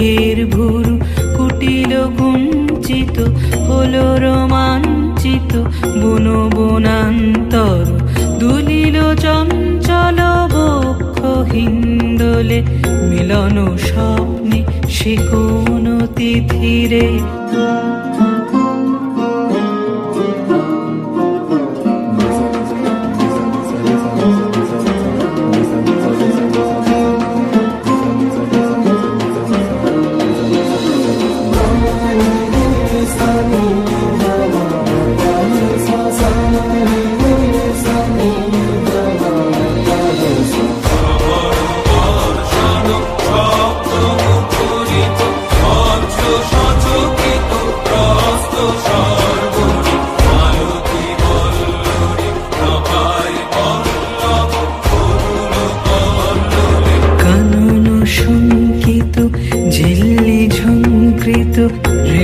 ঘের ভুরু কুটিল কুঞ্চিত হলো রোমাঞ্চিত বন বনান্তর দুলিল চঞ্চল বক্ষ হিন্দোলে মিলন স্বপ্নে সে কোন তিথিরে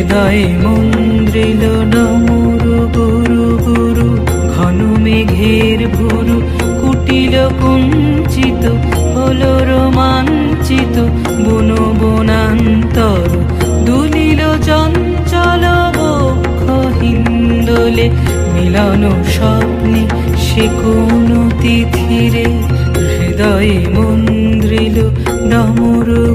হৃদয়ে মন্দ্রিল ডমরু গুরু গুরু ঘন মেঘের ভুরু কুটিল কুঞ্চিত হলো রোমাঞ্চিত বন বনান্তর দুলিল চঞ্চল বক্ষ হিন্দোলে মিলন স্বপ্নে সে কোন তিথিরে হৃদয়ে মন্দ্রিল ডমরু